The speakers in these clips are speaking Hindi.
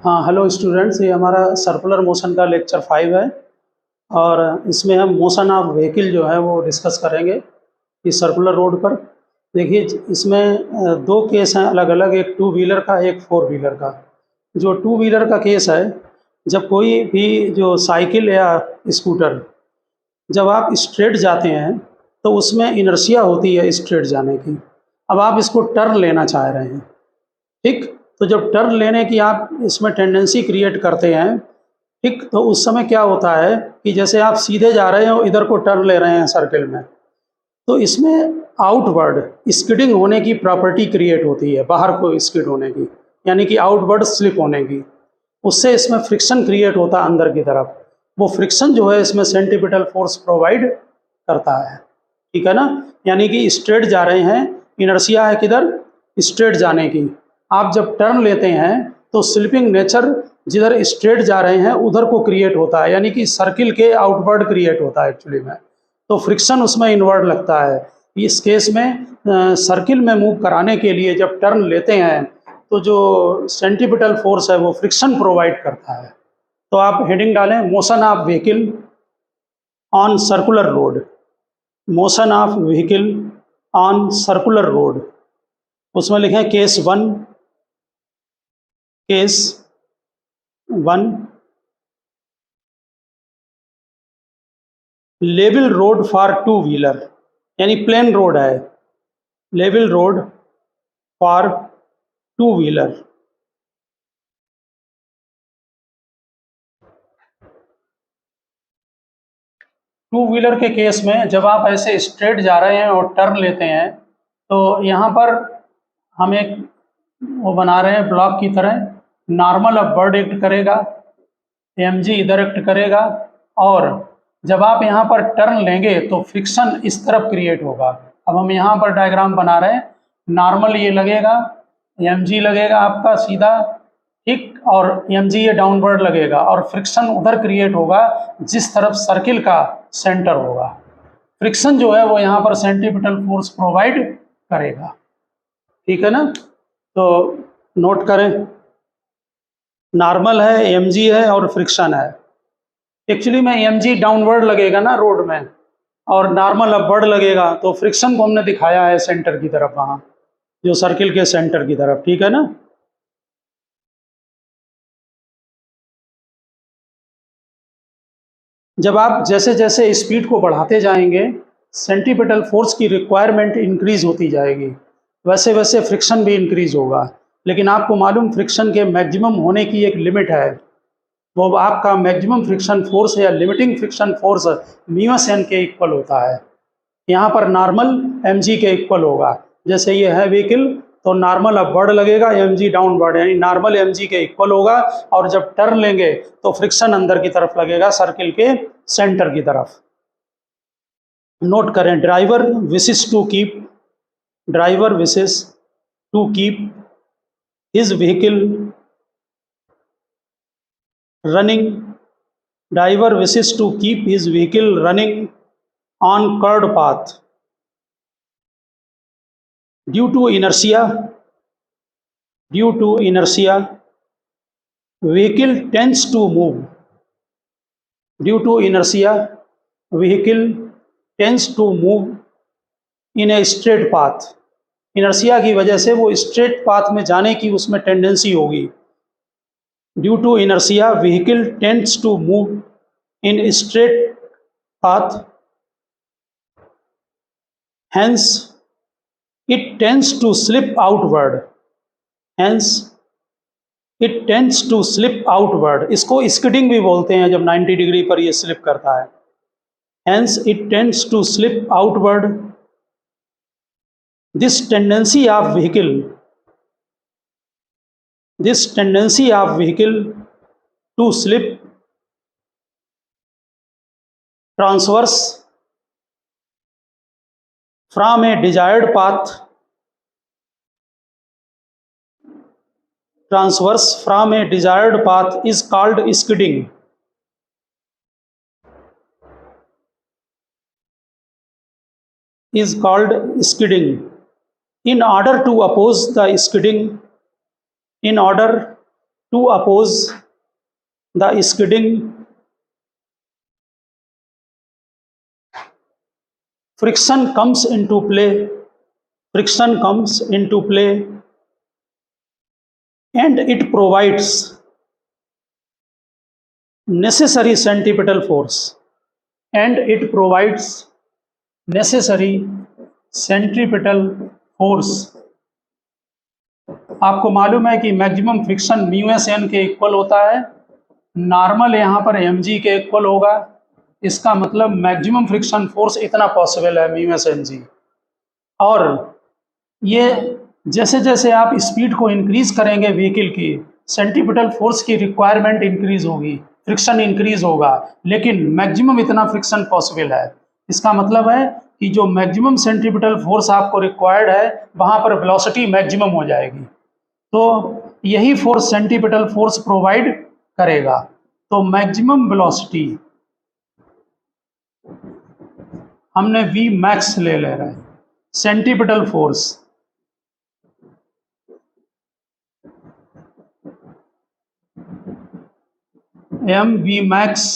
हाँ, हेलो स्टूडेंट्स, ये हमारा सर्कुलर मोशन का लेक्चर 5 है और इसमें हम मोशन ऑफ व्हीकल जो है वो डिस्कस करेंगे इस सर्कुलर रोड पर। देखिए, इसमें दो केस हैं अलग अलग, एक टू व्हीलर का, एक फोर व्हीलर का। जो टू व्हीलर का केस है, जब कोई भी जो साइकिल या स्कूटर, जब आप स्ट्रेट जाते हैं तो उसमें इनर्शिया होती है स्ट्रेट जाने की। अब आप इसको टर्न लेना चाह रहे हैं, ठीक। तो जब टर्न लेने की आप इसमें टेंडेंसी क्रिएट करते हैं, ठीक, तो उस समय क्या होता है कि जैसे आप सीधे जा रहे हो, इधर को टर्न ले रहे हैं सर्किल में, तो इसमें आउटवर्ड स्किडिंग होने की प्रॉपर्टी क्रिएट होती है, बाहर को स्किड होने की, यानी कि आउटवर्ड स्लिप होने की। उससे इसमें फ्रिक्शन क्रिएट होता है अंदर की तरफ। वो फ्रिक्शन जो है इसमें सेंट्रीपिटल फोर्स प्रोवाइड करता है, ठीक है ना। यानी कि स्ट्रेट जा रहे हैं, इनर्शिया है किधर, स्ट्रेट जाने की। आप जब टर्न लेते हैं तो स्लिपिंग नेचर जिधर स्ट्रेट जा रहे हैं उधर को क्रिएट होता है, यानी कि सर्किल के आउटवर्ड क्रिएट होता है एक्चुअली में। तो फ्रिक्शन उसमें इनवर्ड लगता है। इस केस में सर्किल में मूव कराने के लिए जब टर्न लेते हैं तो जो सेंट्रीपिटल फोर्स है वो फ्रिक्शन प्रोवाइड करता है। तो आप हेडिंग डालें, motion of vehicle on circular road. Motion of vehicle on circular road, उसमें लिखें case one. Case one, level road for two wheeler, यानी प्लेन रोड है, level road for two wheeler. Two wheeler के केस में जब आप ऐसे स्ट्रेट जा रहे हैं और टर्न लेते हैं तो यहाँ पर हम एक वो बना रहे हैं ब्लॉक की तरह। नॉर्मल अपवर्ड एक्ट करेगा, एमजी इधर एक्ट करेगा, और जब आप यहाँ पर टर्न लेंगे तो फ्रिक्शन इस तरफ क्रिएट होगा। अब हम यहाँ पर डायग्राम बना रहे हैं, नॉर्मल ये लगेगा, एमजी लगेगा आपका सीधा, ठीक, और एमजी ये डाउनवर्ड लगेगा, और फ्रिक्शन उधर क्रिएट होगा जिस तरफ सर्किल का सेंटर होगा। फ्रिक्शन जो है वो यहाँ पर सेंट्रीपिटल फोर्स प्रोवाइड करेगा, ठीक है ना। तो नोट करें, नॉर्मल है, एमजी है और फ्रिक्शन है। एक्चुअली में एमजी डाउनवर्ड लगेगा ना रोड में, और नॉर्मल अपवर्ड लगेगा, तो फ्रिक्शन को हमने दिखाया है सेंटर की तरफ, वहाँ जो सर्किल के सेंटर की तरफ, ठीक है ना। जब आप जैसे जैसे स्पीड को बढ़ाते जाएंगे, सेंट्रीपिटल फोर्स की रिक्वायरमेंट इंक्रीज होती जाएगी, वैसे वैसे फ्रिक्शन भी इंक्रीज होगा। लेकिन आपको मालूम, फ्रिक्शन के मैक्सिमम होने की एक लिमिट है। वो आपका मैक्सिमम फ्रिक्शन फोर्स या limiting friction force mu s N के इक्वल होता है। यहाँ पर नॉर्मल एमजी के इक्वल होगा। जैसे ये है व्हीकल, तो नॉर्मल अपवर्ड लगेगा, एमजी डाउनवर्ड, यानी नॉर्मल एमजी के इक्वल होगा। और जब टर्न लेंगे तो फ्रिक्शन अंदर की तरफ लगेगा, सर्किल के सेंटर की तरफ। नोट करें, driver wishes to keep, driver wishes to keep his vehicle running, driver wishes to keep his vehicle running on curved path. Due to inertia, due to inertia, vehicle tends to move. Due to inertia, vehicle tends to move in a straight path. Inertia की वजह से वो स्ट्रेट पाथ में जाने की उसमें टेंडेंसी होगी। Due to inertia, vehicle tends to move in a straight path. Hence, it tends to slip outward. Hence, it tends to slip outward. इसको स्किडिंग भी बोलते हैं जब 90 डिग्री पर ये स्लिप करता है। Hence, it tends to slip outward. This tendency of vehicle, this tendency of vehicle to slip transverse from a desired path, transverse from a desired path is called skidding. Is called skidding. In order to oppose the skidding, in order to oppose the skidding, friction comes into play, and it provides necessary centripetal force, आपको मालूम है कि maximum friction mu S N के इक्वल होता है, नॉर्मल यहाँ पर एम जी के इक्वल होगा। इसका मतलब मैक्सिमम फ्रिक्शन फोर्स इतना पॉसिबल है म्यू एस एन जी। और ये जैसे जैसे आप स्पीड को इंक्रीज करेंगे व्हीकल की, सेंट्रीपिटल फोर्स की रिक्वायरमेंट इंक्रीज होगी, फ्रिक्शन इंक्रीज होगा, लेकिन मैक्सिमम इतना फ्रिक्शन पॉसिबल है। इसका मतलब है कि जो मैक्सिमम सेंट्रीपिटल फोर्स आपको रिक्वायर्ड है वहाँ पर वेलोसिटी मैक्सिमम हो जाएगी। तो यही फोर्स सेंट्रीपिटल फोर्स प्रोवाइड करेगा। तो मैक्सिमम वेलोसिटी हमने वी मैक्स ले रहे हैं, centripetal force M V max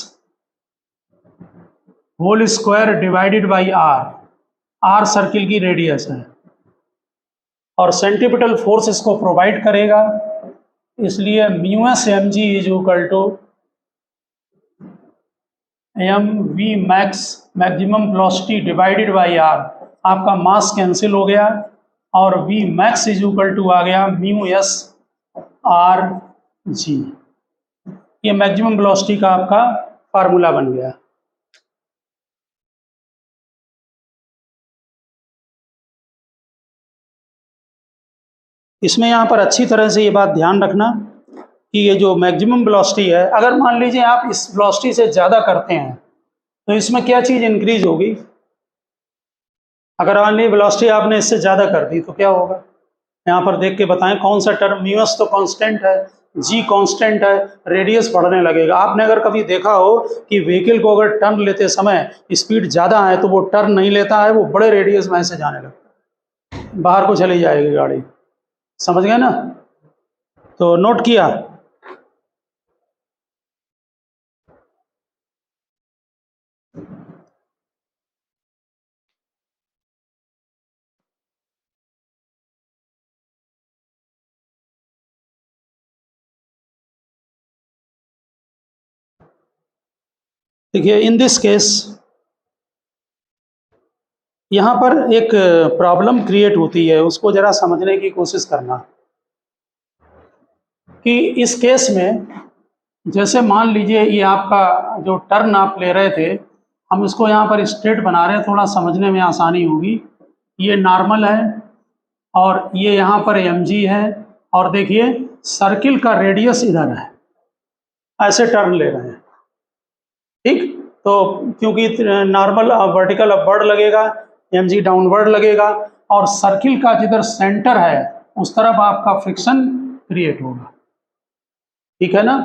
whole square divided by R circle की रेडियस है, और सेंट्रीपिटल फोर्स इसको प्रोवाइड करेगा। इसलिए mu S M G is equal to M V max maximum velocity divided by R. आपका मास कैंसिल हो गया और V max is equal to आ गया म्यू एस आर जी। ये मैक्सिमम वेलोसिटी का आपका फार्मूला बन गया। इसमें यहाँ पर अच्छी तरह से ये बात ध्यान रखना कि ये जो मैक्सिमम वेलोसिटी है, अगर मान लीजिए आप इस वेलोसिटी से ज़्यादा करते हैं तो इसमें क्या चीज़ इंक्रीज होगी। अगर मान लीजिए वेलोसिटी आपने इससे ज़्यादा कर दी तो क्या होगा, यहाँ पर देख के बताएं कौन सा टर्म। म्यू एस तो कांस्टेंट है, जी कांस्टेंट है, रेडियस बढ़ने लगेगा। आपने अगर कभी देखा हो कि व्हीकल को अगर टर्न लेते समय स्पीड ज़्यादा है तो वो टर्न नहीं लेता है, वो बड़े रेडियस में ऐसे जाने लगता है, बाहर को चली जाएगी गाड़ी। समझ गए ना? तो नोट किया। देखिए इन दिस केस यहाँ पर एक प्रॉब्लम क्रिएट होती है, उसको ज़रा समझने की कोशिश करना कि इस केस में जैसे मान लीजिए ये आपका जो टर्न आप ले रहे थे, हम इसको यहाँ पर स्ट्रेट बना रहे हैं, थोड़ा समझने में आसानी होगी। ये नॉर्मल है और ये यहाँ पर एम जी है, और देखिए सर्किल का रेडियस इधर है, ऐसे टर्न ले रहे हैं, ठीक। तो क्योंकि नॉर्मल वर्टिकल अपवर्ड लगेगा, एम जी डाउनवर्ड लगेगा, और सर्किल का जिधर सेंटर है उस तरफ आपका फ्रिक्शन क्रिएट होगा, ठीक है ना।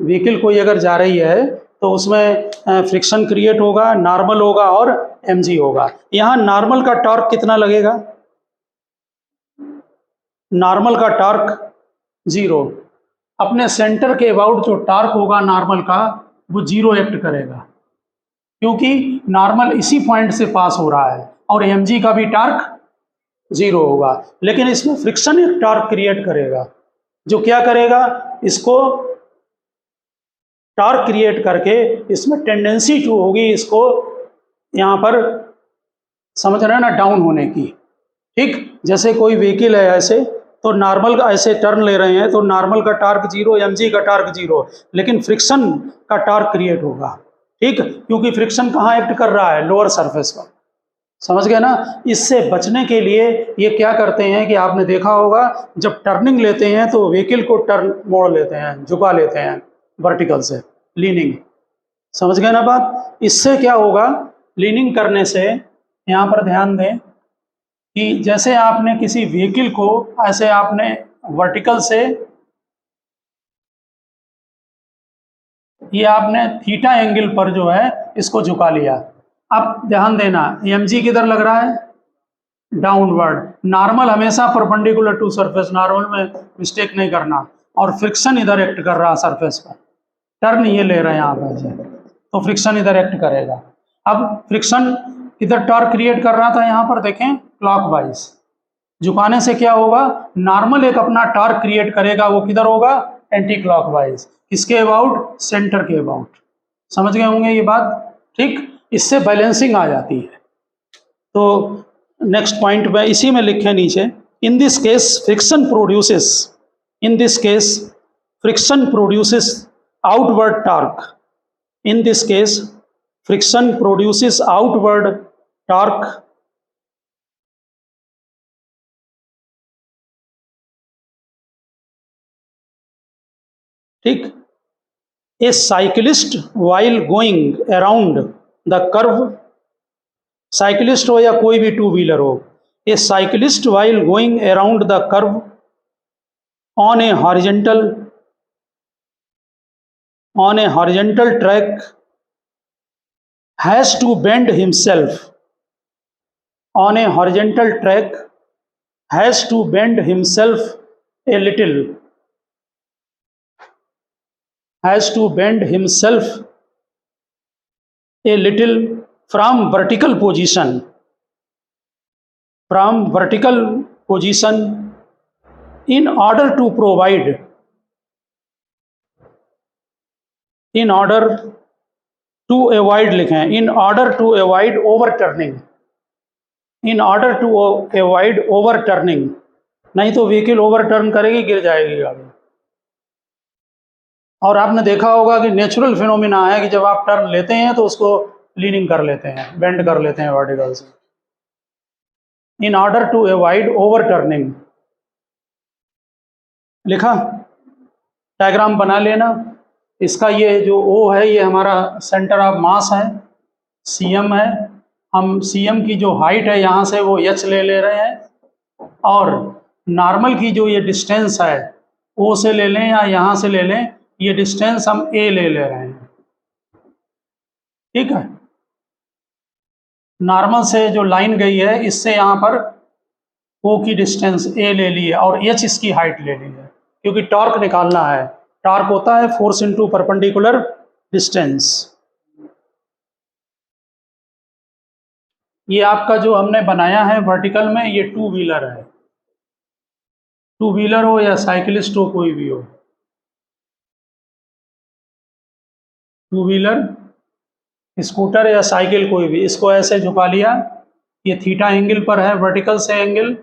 व्हीकल कोई अगर जा रही है तो उसमें फ्रिक्शन क्रिएट होगा, नॉर्मल होगा और एम जी होगा। यहाँ नॉर्मल का टॉर्क कितना लगेगा, नॉर्मल का टॉर्क 0। अपने सेंटर के अबाउट जो टॉर्क होगा नॉर्मल का वो 0 एक्ट करेगा, क्योंकि नॉर्मल इसी पॉइंट से पास हो रहा है, और एम जी का भी टॉर्क 0 होगा। लेकिन इसमें फ्रिक्शन एक टॉर्क क्रिएट करेगा, जो क्या करेगा, इसको टॉर्क क्रिएट करके इसमें टेंडेंसी टू होगी, इसको यहाँ पर समझ रहे हैं ना, डाउन होने की, ठीक। जैसे कोई व्हीकल है ऐसे, तो नॉर्मल का ऐसे टर्न ले रहे हैं तो नॉर्मल का टॉर्क 0, एम जी का टॉर्क 0, लेकिन फ्रिक्शन का टॉर्क क्रिएट होगा, ठीक, क्योंकि फ्रिक्शन कहाँ एक्ट कर रहा है, लोअर सरफेस पर। समझ गए ना। इससे बचने के लिए ये क्या करते हैं कि आपने देखा होगा जब टर्निंग लेते हैं तो व्हीकल को टर्न मोड़ लेते हैं, झुका लेते हैं वर्टिकल से, लीनिंग। समझ गए ना बात। इससे क्या होगा, लीनिंग करने से यहाँ पर ध्यान दें कि जैसे आपने किसी व्हीकल को ऐसे आपने वर्टिकल से, ये आपने थीटा एंगल पर जो है इसको झुका लिया। अब ध्यान देना, एम जी किधर लग रहा है, डाउनवर्ड। नॉर्मल हमेशा परपेंडिकुलर टू सरफेस, नॉर्मल में मिस्टेक नहीं करना, और फ्रिक्शन इधर एक्ट कर रहा सरफेस पर, टर्न ये ले रहे हैं यहाँ पर, तो फ्रिक्शन इधर एक्ट करेगा। अब फ्रिक्शन इधर टॉर्क क्रिएट कर रहा था, यहाँ पर देखें क्लॉकवाइज झुकाने से क्या होगा, नॉर्मल एक अपना टॉर्क क्रिएट करेगा, वो किधर होगा, एंटी क्लॉकवाइज, किसके अबाउट, सेंटर के अबाउट। समझ गए होंगे ये बात, ठीक। इससे बैलेंसिंग आ जाती है। तो नेक्स्ट पॉइंट में इसी में लिखे नीचे, in this case friction produces outward torque, in this case friction produces outward torque ठीक। A cyclist while going around the curve, cyclist हो या कोई भी टू व्हीलर हो, a cyclist while going around the curve on a horizontal track has to bend himself, on a horizontal track has to bend himself a little, has to bend himself a little from vertical position, in order to provide, in order to avoid लिखे हैं, in order to avoid overturning, in order to avoid overturning, नहीं तो व्हीकल ओवरटर्न करेगी, गिर जाएगी गाड़ी। और आपने देखा होगा कि नेचुरल फिनोमिना है कि जब आप टर्न लेते हैं तो उसको लीनिंग कर लेते हैं, बेंड कर लेते हैं वर्टिकल से, in order to avoid overturning. लिखा, डायग्राम बना लेना। इसका ये जो O है ये हमारा सेंटर ऑफ मास है, CM है, हम CM की जो हाइट है यहाँ से वो H ले रहे हैं, और नॉर्मल की जो ये डिस्टेंस है O से ले लें या यहाँ से ले लें, ये डिस्टेंस हम A ले रहे हैं, ठीक है। नॉर्मल से जो लाइन गई है इससे यहाँ पर O की डिस्टेंस A ले ली है और H इसकी हाइट ले ली है, क्योंकि टॉर्क निकालना है। टॉर्क होता है फोर्स इनटू परपेंडिकुलर डिस्टेंस। ये आपका जो हमने बनाया है वर्टिकल में, ये टू व्हीलर है, टू व्हीलर हो या साइकिलिस्ट हो, कोई भी हो, टू व्हीलर, स्कूटर या साइकिल कोई भी, इसको ऐसे झुका लिया, ये थीटा एंगल पर है, वर्टिकल से एंगल,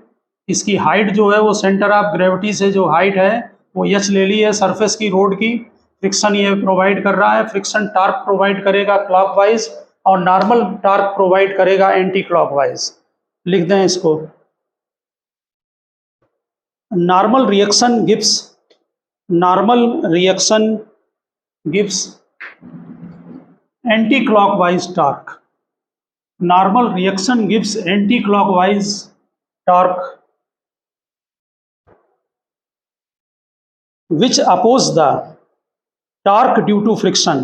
इसकी हाइट जो है वो सेंटर ऑफ ग्रेविटी से जो हाइट है वो H ले ली है सरफेस की, रोड की। फ्रिक्शन ये प्रोवाइड कर रहा है, फ्रिक्शन टॉर्क प्रोवाइड करेगा क्लॉकवाइज और नॉर्मल टॉर्क प्रोवाइड करेगा एंटी क्लॉकवाइज। लिख दें इसको, normal reaction gives anti clockwise torque, normal reaction gives anti clockwise torque which oppose the torque due to friction.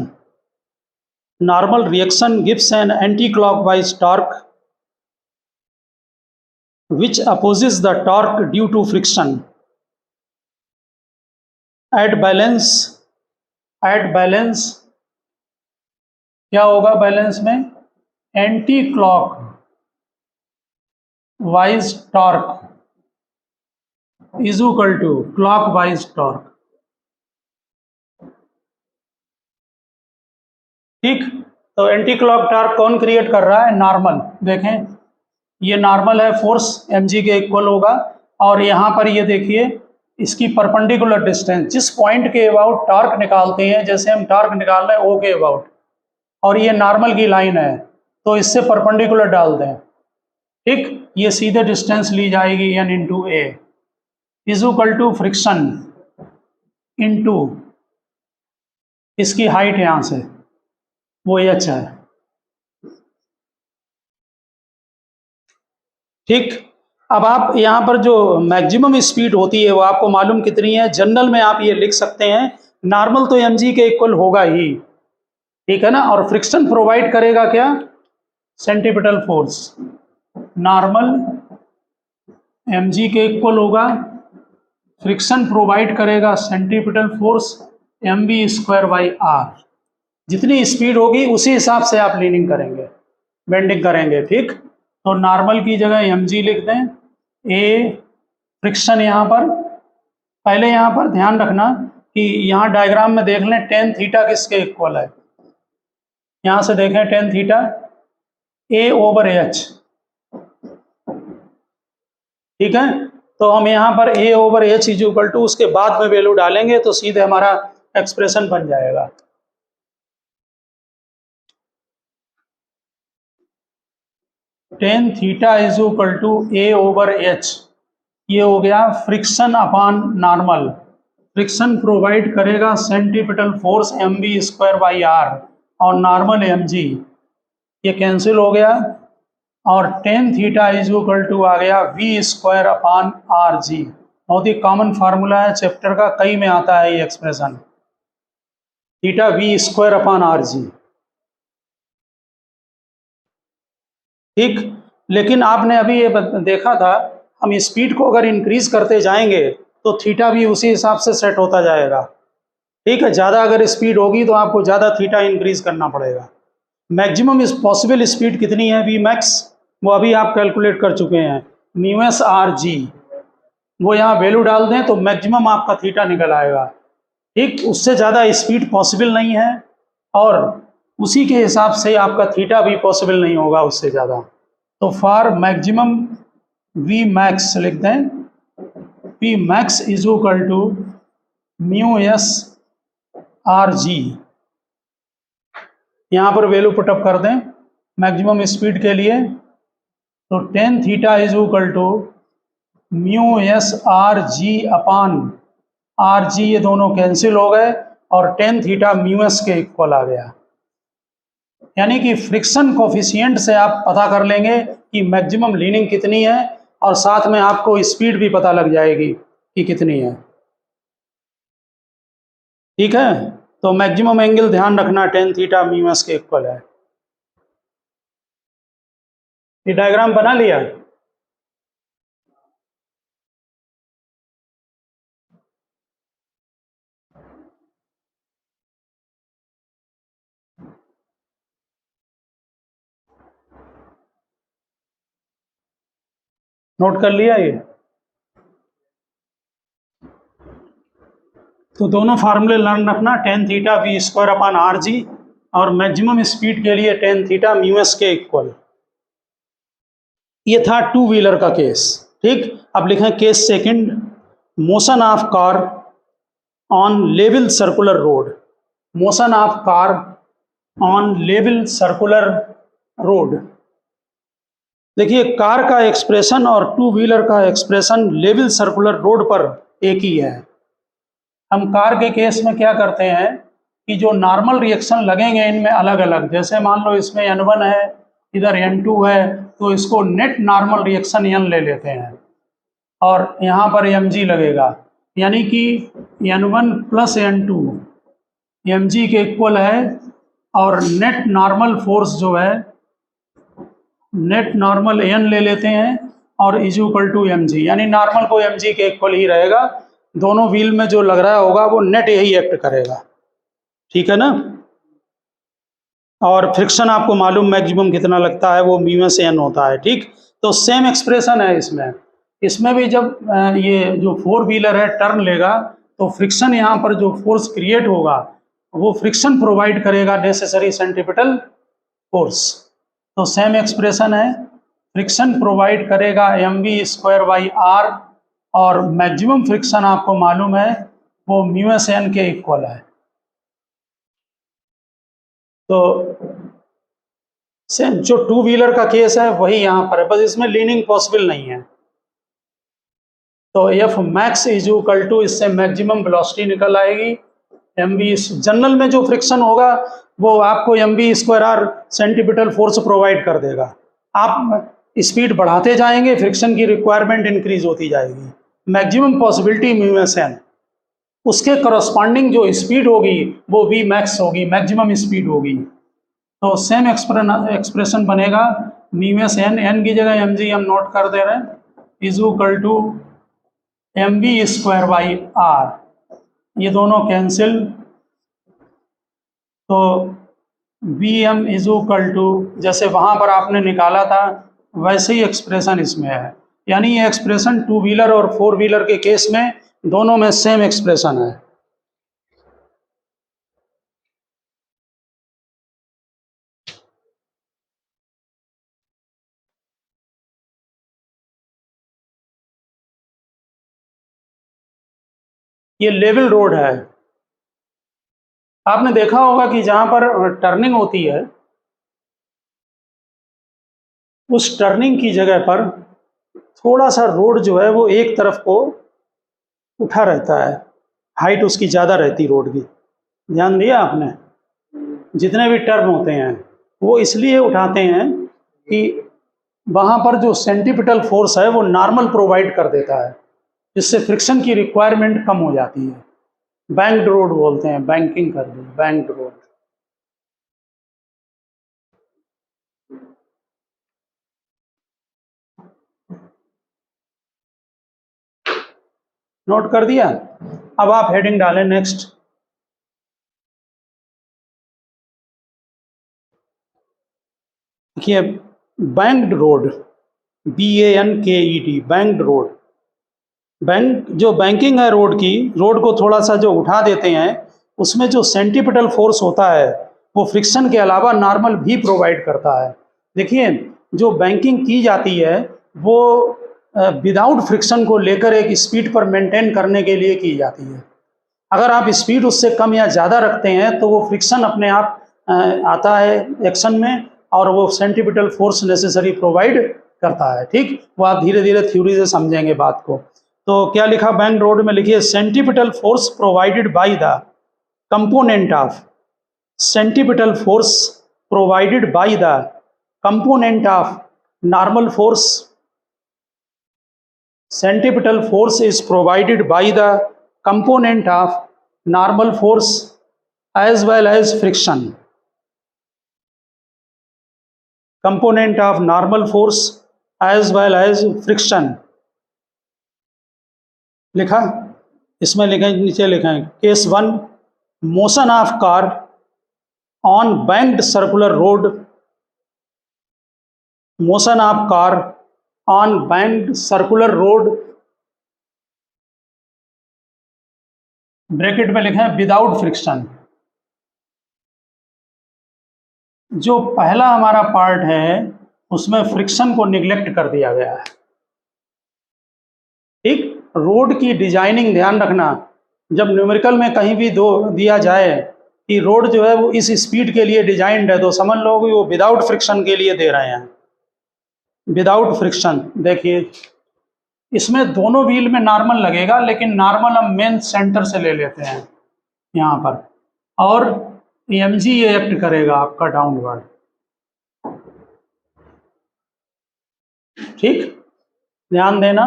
Normal reaction gives an anti-clockwise torque which opposes the torque due to friction. At balance क्या होगा बैलेंस में, anti clockwise torque is equal to clockwise torque, ठीक। तो एंटी क्लॉक टॉर्क कौन क्रिएट कर रहा है, नॉर्मल। देखें ये नॉर्मल है, फोर्स mg के इक्वल होगा, और यहाँ पर ये देखिए इसकी परपेंडिकुलर डिस्टेंस, जिस पॉइंट के अबाउट टॉर्क निकालते हैं, जैसे हम टॉर्क निकाल रहे हैं O के अबाउट, और ये नॉर्मल की लाइन है तो इससे परपेंडिकुलर डाल दें, ठीक। ये सीधे डिस्टेंस ली जाएगी n into A is equal to friction into इसकी हाइट यहाँ से वो H है, ठीक। अब आप यहाँ पर जो मैक्सिमम स्पीड होती है वो आपको मालूम कितनी है, जनरल में आप ये लिख सकते हैं, नॉर्मल तो mg के इक्वल होगा ही, ठीक है ना, और फ्रिक्शन प्रोवाइड करेगा क्या, सेंट्रीपिटल फोर्स। नॉर्मल mg के इक्वल होगा, फ्रिक्शन प्रोवाइड करेगा सेंट्रीपिटल फोर्स mv²/r। जितनी स्पीड होगी उसी हिसाब से आप लीनिंग करेंगे, बेंडिंग करेंगे, ठीक। तो नॉर्मल की जगह mg लिख दें। ए फ्रिक्शन यहाँ पर, पहले यहाँ पर ध्यान रखना कि यहाँ डायग्राम में देख लें tan थीटा किसके इक्वल है। यहाँ से देखें tan थीटा A/h, ठीक है। तो हम यहाँ पर A/h = उसके बाद में वैल्यू डालेंगे तो सीधे हमारा एक्सप्रेशन बन जाएगा। tan थीटा = A/h, ये हो गया friction upon normal. Friction provide करेगा सेंट्रीपिटल फोर्स mv²/r और नॉर्मल mg, ये कैंसिल हो गया और tan थीटा = आ गया v²/rg। बहुत ही कॉमन फार्मूला है चैप्टर का, कई में आता है ये एक्सप्रेशन, थीटा v²/rg, ठीक। लेकिन आपने अभी ये देखा था, हम स्पीड को अगर इंक्रीज करते जाएंगे तो थीटा भी उसी हिसाब से सेट होता जाएगा, ठीक है। ज़्यादा अगर स्पीड होगी तो आपको ज़्यादा थीटा इंक्रीज करना पड़ेगा। मैक्सिमम इस पॉसिबल स्पीड कितनी है वी मैक्स, वो अभी आप कैलकुलेट कर चुके हैं, μs/g, वो यहाँ वैल्यू डाल दें तो मैक्सिमम आपका थीटा निकल आएगा, ठीक। उससे ज़्यादा स्पीड पॉसिबल नहीं है और उसी के हिसाब से आपका थीटा भी पॉसिबल नहीं होगा उससे ज़्यादा। तो फॉर मैक्सिमम वी मैक्स लिख दें, वी मैक्स = μs/g, यहाँ पर वैल्यू पुटअप कर दें मैक्सिमम स्पीड के लिए। तो tan थीटा = μs/g/rg, ये दोनों कैंसिल हो गए और tan थीटा μs के इक्वल आ गया। यानी कि फ्रिक्शन कोफिशिएंट से आप पता कर लेंगे कि मैक्सिमम लीनिंग कितनी है और साथ में आपको स्पीड भी पता लग जाएगी कि कितनी है, ठीक है। तो मैक्सिमम एंगल ध्यान रखना tan थीटा μs के इक्वल है। ये डायग्राम बना लिया, नोट कर लिया ये। तो दोनों फार्मूले लर्न रखना, tan थीटा v²/rg और मैक्सिमम स्पीड के लिए tan थीटा μs के इक्वल। ये था टू व्हीलर का केस, ठीक। अब लिखें case second, motion of car on level circular road. Motion of car on level circular road. देखिए कार का एक्सप्रेशन और टू व्हीलर का एक्सप्रेशन लेवल सर्कुलर रोड पर एक ही है। हम कार के केस में क्या करते हैं कि जो नॉर्मल रिएक्शन लगेंगे इनमें अलग अलग, जैसे मान लो इसमें N1 है, इधर N2 है, तो इसको नेट नॉर्मल रिएक्शन N ले लेते हैं और यहाँ पर mg लगेगा, यानी कि N1 + N2 mg के इक्वल है और नेट नॉर्मल फोर्स जो है नेट नॉर्मल n ले लेते हैं और = mg, यानी नॉर्मल को mg के इक्वल ही रहेगा। दोनों व्हील में जो लग रहा होगा वो नेट यही एक्ट करेगा, ठीक है ना। और फ्रिक्शन आपको मालूम मैक्सिमम कितना लगता है, वो μs/n होता है, ठीक। तो सेम एक्सप्रेशन है इसमें भी जब ये जो फोर व्हीलर है टर्न लेगा तो फ्रिक्शन यहाँ पर जो फोर्स क्रिएट होगा वो फ्रिक्शन प्रोवाइड करेगा नेसेसरी सेंट्रीपिटल फोर्स। तो सेम एक्सप्रेशन है, फ्रिक्शन प्रोवाइड करेगा mv²/r और मैक्सिमम फ्रिक्शन आपको मालूम है वो μs/n के इक्वल है। तो जो टू व्हीलर का केस है वही यहाँ पर है, बस इसमें लीनिंग पॉसिबल नहीं है। तो एफ मैक्स = इससे मैक्सिमम वेलोसिटी निकल आएगी mv। जनरल में जो फ्रिक्शन होगा वो आपको mv²r सेंट्रीपिटल फोर्स प्रोवाइड कर देगा। आप स्पीड बढ़ाते जाएंगे, फ्रिक्शन की रिक्वायरमेंट इंक्रीज होती जाएगी। मैक्सिमम पॉसिबिलिटी μs/n, उसके करस्पॉन्डिंग जो स्पीड होगी वो v मैक्स होगी, मैक्सिमम स्पीड होगी। तो सेम एक्सप्रेशन बनेगा μs/n, n की जगह mg हम नोट कर दे रहे हैं, = mv²/r, ये दोनों कैंसिल, तो Vm इज इक्वल टू, जैसे वहाँ पर आपने निकाला था वैसे ही एक्सप्रेशन इसमें है, यानी ये एक्सप्रेशन टू व्हीलर और फोर व्हीलर के केस में दोनों में सेम एक्सप्रेशन है। ये लेवल रोड है। आपने देखा होगा कि जहाँ पर टर्निंग होती है उस टर्निंग की जगह पर थोड़ा सा रोड जो है वो एक तरफ को उठा रहता है, हाइट उसकी ज़्यादा रहती रोड की। ध्यान दिया आपने? जितने भी टर्न होते हैं वो इसलिए उठाते हैं कि वहाँ पर जो सेंट्रीपिटल फोर्स है वो नॉर्मल प्रोवाइड कर देता है, जिससे फ्रिक्शन की रिक्वायरमेंट कम हो जाती है। बैंक्ड रोड बोलते हैं, बैंकिंग कर दी, बैंक्ड रोड। नोट कर दिया? अब आप हेडिंग डालें नेक्स्ट। देखिए, banked road, BANKED, banked road. Bank जो बैंकिंग है रोड की, रोड को थोड़ा सा जो उठा देते हैं, उसमें जो सेंट्रीपिटल फोर्स होता है वो फ्रिक्शन के अलावा नॉर्मल भी प्रोवाइड करता है। देखिए, जो बैंकिंग की जाती है वो विदाउट फ्रिक्शन को लेकर एक स्पीड पर मेंटेन करने के लिए की जाती है। अगर आप स्पीड उससे कम या ज़्यादा रखते हैं तो वो फ्रिक्शन अपने आप आता है एक्शन में और वो सेंट्रीपिटल फोर्स नेसेसरी प्रोवाइड करता है। ठीक, वो आप धीरे धीरे थ्योरी से समझेंगे बात को। तो क्या लिखा बैंक रोड में? लिखिए, centripetal force provided by the component of, centripetal force provided by the component of normal force, centripetal force is provided by the component of normal force as well as friction. Component of normal force as well as friction. लिखा? इसमें लिखें, नीचे लिखें case 1, motion of car on banked circular road, motion of car on banked circular road, bracket में लिखें विदाउट फ्रिक्शन। जो पहला हमारा पार्ट है उसमें फ्रिक्शन को निगलेक्ट कर दिया गया है। ठीक, रोड की डिजाइनिंग ध्यान रखना, जब न्यूमेरिकल में कहीं भी दिया जाए कि रोड जो है वो इस स्पीड के लिए डिजाइंड है, तो समझ लो कि वो विदाउट फ्रिक्शन के लिए दे रहे हैं, विदाउट फ्रिक्शन। देखिए, इसमें दोनों व्हील में नॉर्मल लगेगा, लेकिन नॉर्मल हम मेन सेंटर से ले लेते हैं यहाँ पर, और mg ये एक्ट करेगा आपका डाउनवर्ड। ठीक, ध्यान देना,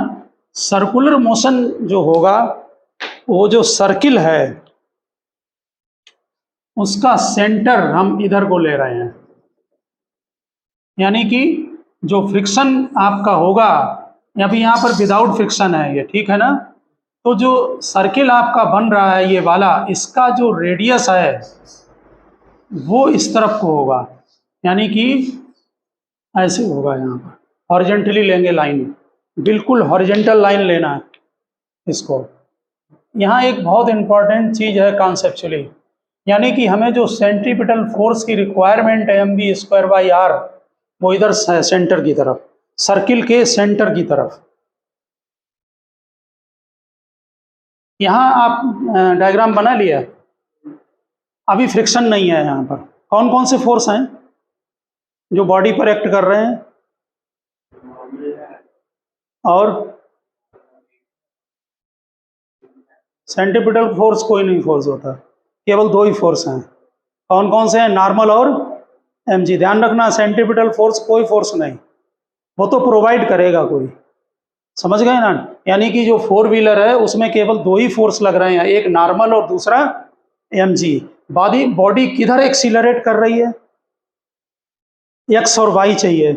सर्कुलर मोशन जो होगा वो जो सर्किल है उसका सेंटर हम इधर को ले रहे हैं, यानी कि जो फ्रिक्शन आपका होगा, अभी यहाँ पर विदाउट फ्रिक्शन है ये, ठीक है ना, तो जो सर्किल आपका बन रहा है ये वाला, इसका जो रेडियस है वो इस तरफ को होगा, यानी कि ऐसे होगा। यहाँ पर हॉरिजेंटली लेंगे लाइन, बिल्कुल हॉरिजेंटल लाइन लेना है इसको। यहाँ एक बहुत इंपॉर्टेंट चीज़ है कॉन्सेप्चुअली, यानी कि हमें जो सेंट्रीपिटल फोर्स की रिक्वायरमेंट है mv²/r, वो इधर सेंटर की तरफ, सर्किल के सेंटर की तरफ। यहाँ आप डायग्राम बना लिया, अभी फ्रिक्शन नहीं है यहाँ पर। कौन कौन से फोर्स हैं जो बॉडी पर एक्ट कर रहे हैं? और सेंट्रीपिटल फोर्स कोई नहीं फोर्स होता, केवल दो ही फोर्स हैं। कौन कौन से हैं? नॉर्मल और mg। ध्यान रखना, सेंट्रीपिटल फोर्स कोई फोर्स नहीं, वो तो प्रोवाइड करेगा कोई, समझ गए ना? यानी कि जो फोर व्हीलर है उसमें केवल दो ही फोर्स लग रहे हैं, एक नॉर्मल और दूसरा mg। बॉडी किधर एक्सीलरेट कर रही है? x और y चाहिए,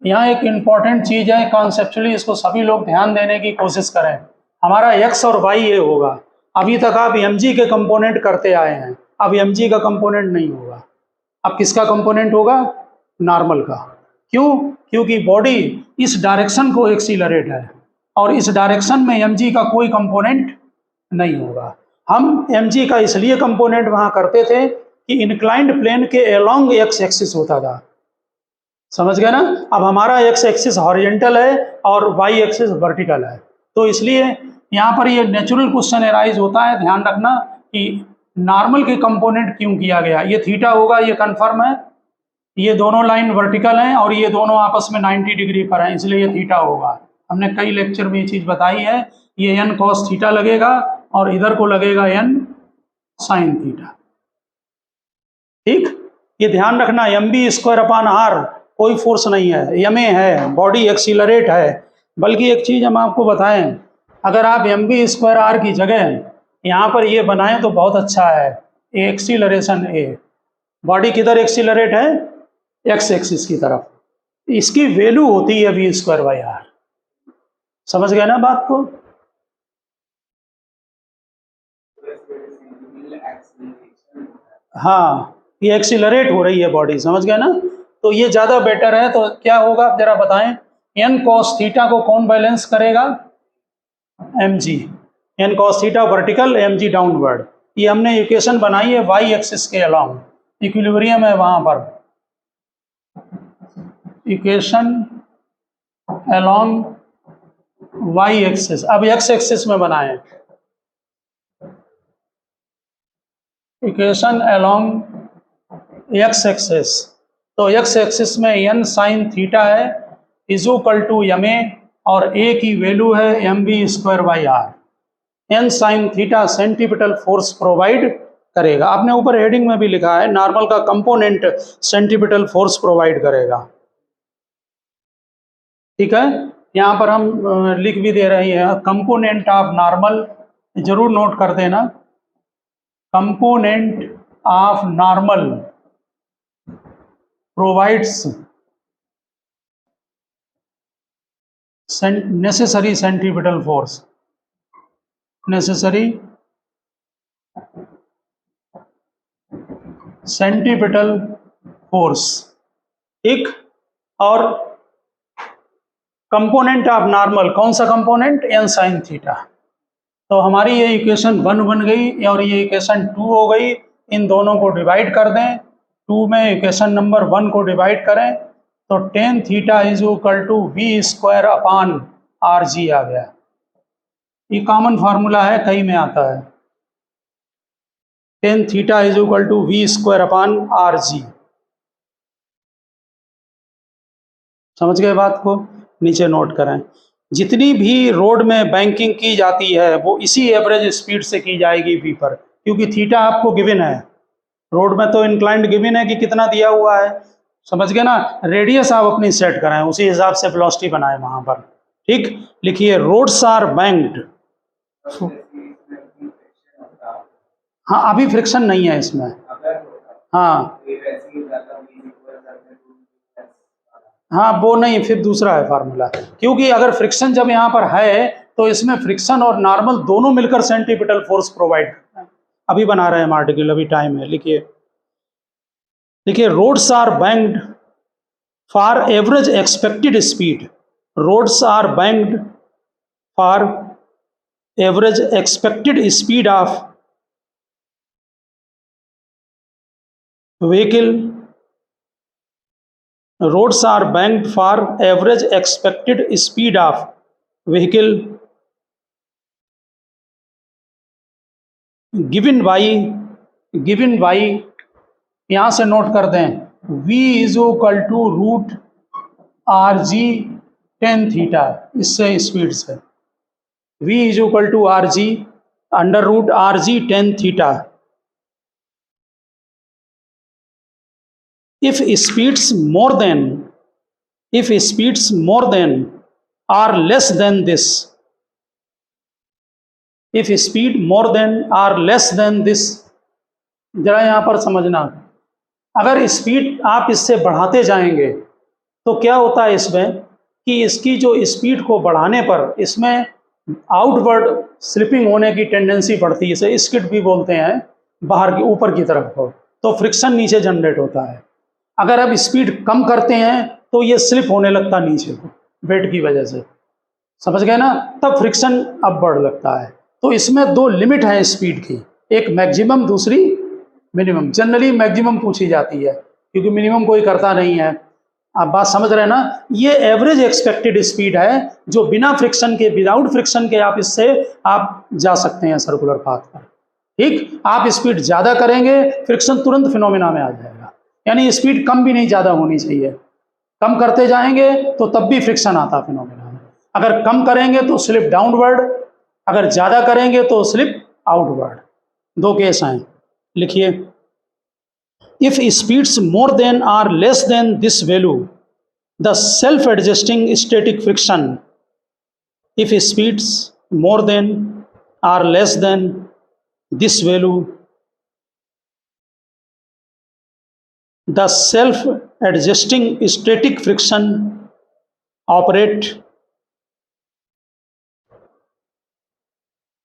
यहाँ एक इम्पॉर्टेंट चीज़ है, कॉन्सेप्चुअली इसको सभी लोग ध्यान देने की कोशिश करें। हमारा x और y ये होगा। अभी तक आप mg के कंपोनेंट करते आए हैं, अब mg का कंपोनेंट नहीं होगा। अब किसका कंपोनेंट होगा? नॉर्मल का। क्यों? क्योंकि बॉडी इस डायरेक्शन को एक्सीलरेट है और इस डायरेक्शन में mg का कोई कंपोनेंट नहीं होगा। हम mg का इसलिए कंपोनेंट वहाँ करते थे कि इंक्लाइंड प्लेन के अलोंग x एक्सिस होता था। समझ गए ना? अब हमारा x एक्सिस हॉरिजेंटल है और y एक्सिस वर्टिकल है, तो इसलिए यहाँ पर ये नेचुरल क्वेश्चन एराइज होता है। ध्यान रखना कि नॉर्मल के कंपोनेंट क्यों किया गया। ये थीटा होगा, ये कन्फर्म है। ये दोनों लाइन वर्टिकल हैं और ये दोनों आपस में 90 डिग्री पर हैं, इसलिए ये थीटा होगा। हमने कई लेक्चर में ये चीज़ बताई है। ये n cos थीटा लगेगा और इधर को लगेगा n sin थीटा। ठीक, ये ध्यान रखना। mv²/r कोई फोर्स नहीं है, ma है, बॉडी एक्सीलरेट है। बल्कि एक चीज़ हम आपको बताएं, अगर आप mv²r की जगह यहाँ पर ये बनाएं तो बहुत अच्छा है। एक्सीलरेशन a, बॉडी किधर एक्सीलरेट है? x एक्सिस की तरफ। इसकी वैल्यू होती है v²/r। समझ गए ना बात को? हाँ, ये एक्सीलरेट हो रही है बॉडी, समझ गए ना? तो ये ज़्यादा बेटर है। तो क्या होगा जरा बताएं? n cos थीटा को कौन बैलेंस करेगा? mg। n cos theta vertical, mg downward. ये हमने इक्वेशन बनाई है y एक्सिस के अलोंग, इक्विलिब्रियम है वहाँ पर। Equation along y axis. अब x एक्सिस में बनाएं। इक्वेशन अलोंग x एक्सिस, तो x एक्सिस में n sin थीटा है इक्वल टू ma और a की वैल्यू है mv²/r। n sin theta centripetal force provide करेगा। आपने ऊपर हेडिंग में भी लिखा है, नॉर्मल का कंपोनेंट सेंटीपिटल फोर्स प्रोवाइड करेगा। ठीक है, यहाँ पर हम लिख भी दे रहे हैं कंपोनेंट ऑफ नॉर्मल, जरूर नोट कर देना। Component of normal provides necessary centripetal force, necessary centripetal force। ठीक, और कंपोनेंट ऑफ नॉर्मल कौन सा कंपोनेंट? n sin theta. तो हमारी ये इक्वेशन 1 बन गई और ये इक्वेशन 2 हो गई। इन दोनों को डिवाइड कर दें, 2 में इक्वेशन नंबर 1 को डिवाइड करें तो tan theta is equal to v²/rg आ गया। ये कॉमन फार्मूला है, कई में आता है। tan theta is equal to v²/rg। समझ गए बात को? नीचे नोट करें। जितनी भी रोड में बैंकिंग की जाती है वो इसी एवरेज स्पीड से की जाएगी v पर, क्योंकि थीटा आपको गिवन है। रोड में तो इंक्लाइंड गिवन है कि कितना दिया हुआ है, समझ गए ना? रेडियस आप अपनी सेट कराएं, उसी हिसाब से वेलोसिटी बनाएं वहां पर। ठीक, लिखिए रोड्स आर बैंक्ड। हाँ, अभी फ्रिक्शन नहीं है इसमें। हाँ हाँ, वो नहीं, फिर दूसरा है फार्मूला। क्योंकि अगर फ्रिक्शन जब यहाँ पर है तो इसमें फ्रिक्शन और नॉर्मल दोनों मिलकर सेंटीपिटल फोर्स प्रोवाइड करते हैं। अभी बना रहे हैं आर्टिकल, अभी टाइम है। लिखिए, देखिए roads are banked for average expected speed. Roads are banked for average expected speed of vehicle. Roads are banked for average expected speed of vehicle given by यहाँ से नोट कर दें, v is equal to √rg tan theta. इससे स्पीड से v is equal to rg √rg tan theta. if speeds more than or less than this, if speed more than or less than this, जरा यहाँ पर समझना, अगर स्पीड आप इससे बढ़ाते जाएंगे तो क्या होता है इसमें कि इसकी जो स्पीड को बढ़ाने पर इसमें आउटवर्ड स्लिपिंग होने की टेंडेंसी बढ़ती है, इसे स्किड भी बोलते हैं, बाहर की ऊपर की तरफ को, तो फ्रिक्शन नीचे जनरेट होता है। अगर अब स्पीड कम करते हैं तो ये स्लिप होने लगता नीचे को वेट की वजह से, समझ गए ना, तब फ्रिक्शन अब बढ़ लगता है। तो इसमें दो लिमिट है स्पीड की, एक मैक्सिमम दूसरी मिनिमम। जनरली मैक्सिमम पूछी जाती है क्योंकि मिनिमम कोई करता नहीं है। आप बात समझ रहे हैं ना। ये एवरेज एक्सपेक्टेड स्पीड है जो बिना फ्रिक्शन के, विदाउट फ्रिक्शन के आप इससे आप जा सकते हैं सर्कुलर पाथ पर। ठीक, आप स्पीड ज़्यादा करेंगे फ्रिक्शन तुरंत फिनोमेना में आ जाएगा, यानी स्पीड कम भी नहीं ज़्यादा होनी चाहिए। कम करते जाएंगे तो तब भी फ्रिक्शन आता फिनोमेना में। अगर कम करेंगे तो स्लिप डाउनवर्ड, अगर ज़्यादा करेंगे तो स्लिप आउटवर्ड। दो केस हैं, लिखिए। If speeds more than or less than this value, the self adjusting static friction. If speeds more than or less than this value, the self-adjusting static friction operate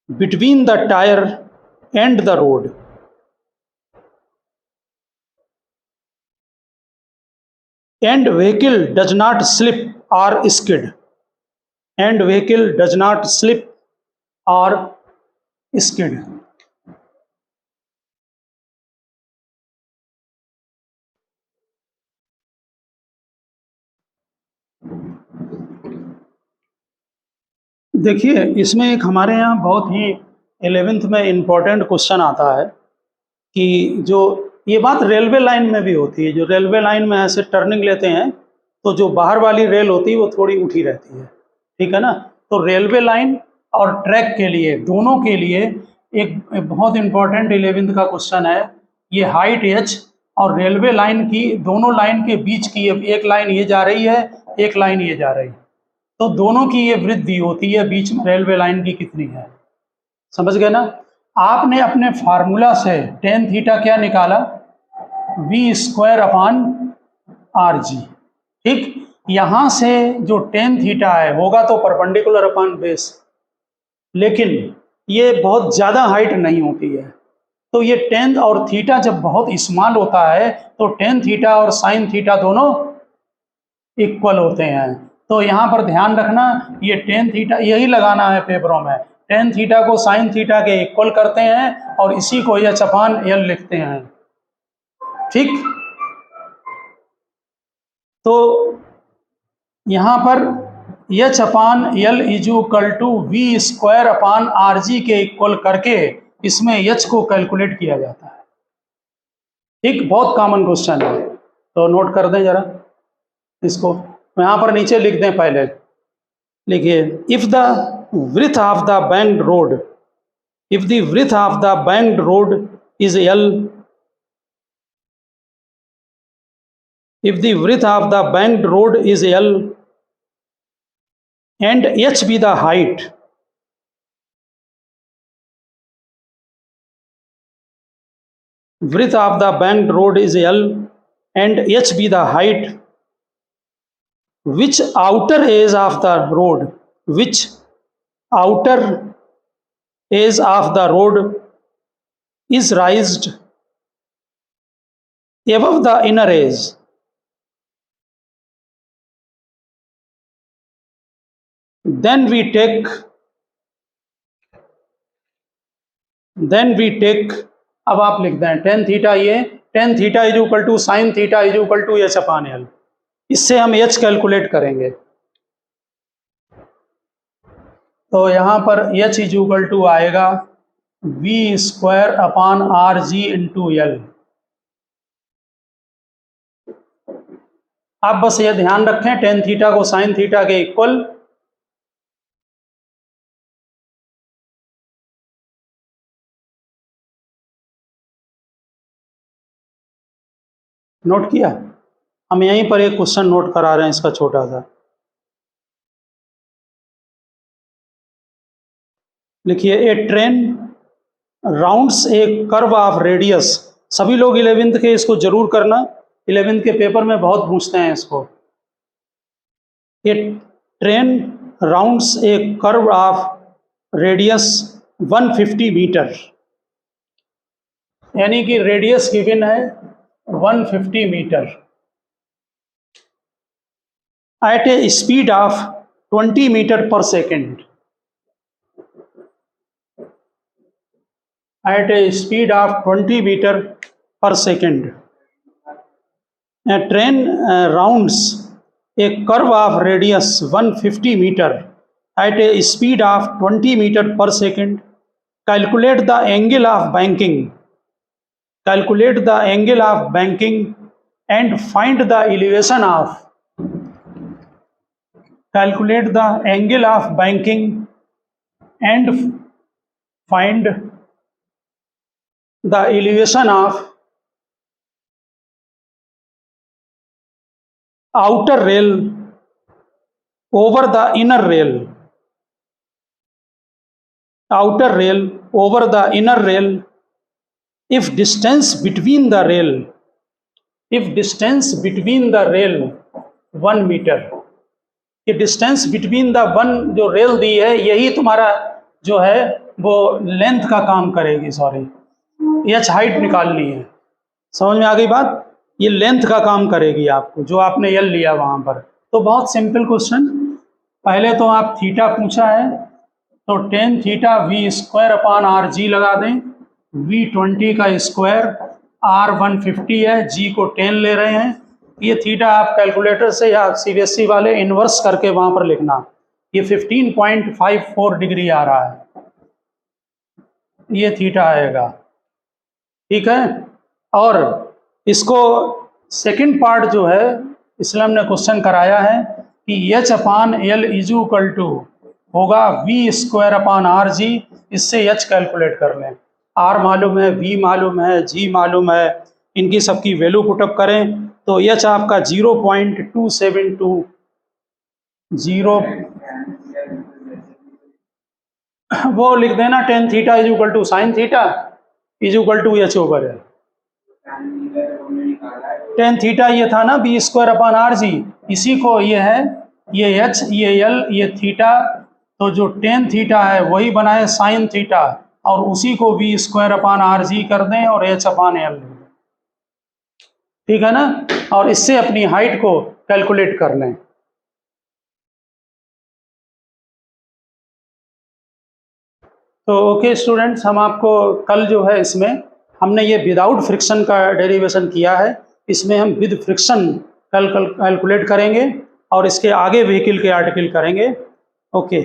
between the tire and the road, and vehicle does not slip or skid, and vehicle does not slip or skid। देखिए, इसमें एक हमारे यहाँ बहुत ही 11th में इम्पोर्टेंट क्वेश्चन आता है कि जो ये बात रेलवे लाइन में भी होती है, जो रेलवे लाइन में ऐसे टर्निंग लेते हैं तो जो बाहर वाली रेल होती है वो थोड़ी उठी रहती है, ठीक है ना। तो रेलवे लाइन और ट्रैक के लिए, दोनों के लिए एक बहुत इम्पोर्टेंट 11th का क्वेश्चन है। ये हाइट h और रेलवे लाइन की, दोनों लाइन के बीच की, एक लाइन ये जा रही है, एक लाइन ये जा रही है, तो दोनों की ये वृद्धि होती है, बीच में रेलवे लाइन की कितनी है, समझ गए ना। आपने अपने फार्मूला से टेन थीटा क्या निकाला, v² / rg। ठीक, यहां से जो टेन थीटा है होगा तो परपेंडिकुलर अपॉन बेस, लेकिन ये बहुत ज़्यादा हाइट नहीं होती है, तो ये टेन और थीटा जब बहुत स्मॉल होता है तो टेन थीटा और साइन थीटा दोनों इक्वल होते हैं। तो यहाँ पर ध्यान रखना, ये टेन थीटा यही लगाना है पेपरों में, टेन थीटा को साइन थीटा के इक्वल करते हैं और इसी को h/L लिखते हैं। ठीक, तो यहाँ पर h/L = v² / rg के इक्वल करके इसमें h को कैलकुलेट किया जाता है। ठीक, बहुत कॉमन क्वेश्चन है, तो नोट कर दें जरा इसको। यहाँ पर नीचे लिख दें, पहले लिखिए, if the width of the banked road, if the width of the banked road is L, if the width of the banked road is L and h be the height, width of the banked road is L and h be the height, which outer edge of the road, which outer edge of the road is raised above the inner edge, then we take अब आप लिख दें टेन थीटा, ये tan theta = sine theta = h/L। इससे हम h कैलकुलेट करेंगे, तो यहाँ पर h = आएगा v² / rg × L। आप बस ये ध्यान रखें, टेन थीटा को साइन थीटा के इक्वल, नोट किया। हम यहीं पर एक क्वेश्चन नोट करा रहे हैं इसका छोटा सा, लिखिए, a train rounds a curve of radius. सभी लोग 11th के इसको जरूर करना, 11th के पेपर में बहुत पूछते हैं इसको। A train rounds a curve of radius 150 metre, यानी कि रेडियस गिवन है 150 metre at a speed of 20 metre पर second, at a speed of 20 meter per second. A train rounds a curve of radius 150 meter at a speed of 20 meter per second. Calculate the angle of banking. Calculate the angle of banking and find the elevation of. Calculate the angle of banking and find the elevation of outer rail over the inner rail, outer rail over the inner rail, if distance between the rail, if distance between the rail 1 meter, ये डिस्टेंस बिटवीन द वन जो रेल दी है यही तुम्हारा जो है वो लेंथ का काम करेगी, सॉरी एच हाइट निकालनी है, समझ में आ गई बात, ये लेंथ का काम करेगी आपको जो आपने एल लिया वहाँ पर। तो बहुत सिंपल क्वेश्चन, पहले तो आप थीटा पूछा है तो tan theta V square upon R G लगा दें, वी 20 का स्क्वायर, आर 150 है, जी को 10 ले रहे हैं, ये थीटा आप कैलकुलेटर से या सीबीएसई वाले इन्वर्स करके वहाँ पर लिखना, ये 15.54 डिग्री आ रहा है, ये थीटा आएगा, ठीक है। और इसको सेकंड पार्ट जो है इसलिए हमने क्वेश्चन कराया है कि H upon L is equal to होगा V square upon R G, इससे एच कैलकुलेट कर लें, आर मालूम है, वी मालूम है, जी मालूम है, इनकी सबकी वैल्यू पुटअप करें तो एच आपका 0.272 वो लिख देना, tan theta is equal to sine theta is equal to H over है, टेन थीटा ये था ना V square upon R G, इसी को ये है, ये एच, ये एल, ये थीटा, तो जो टेन थीटा है वही बनाए साइन थीटा और उसी को V square upon R G कर दें और एच अपान एल, ठीक है ना, और इससे अपनी हाइट को कैलकुलेट कर लें। तो ओके स्टूडेंट्स, हम आपको कल जो है इसमें हमने ये विदाउट फ्रिक्शन का डेरिवेशन किया है, इसमें हम विद फ्रिक्शन कैलकुलेट करेंगे और इसके आगे व्हीकल के आर्टिकल करेंगे। ओके।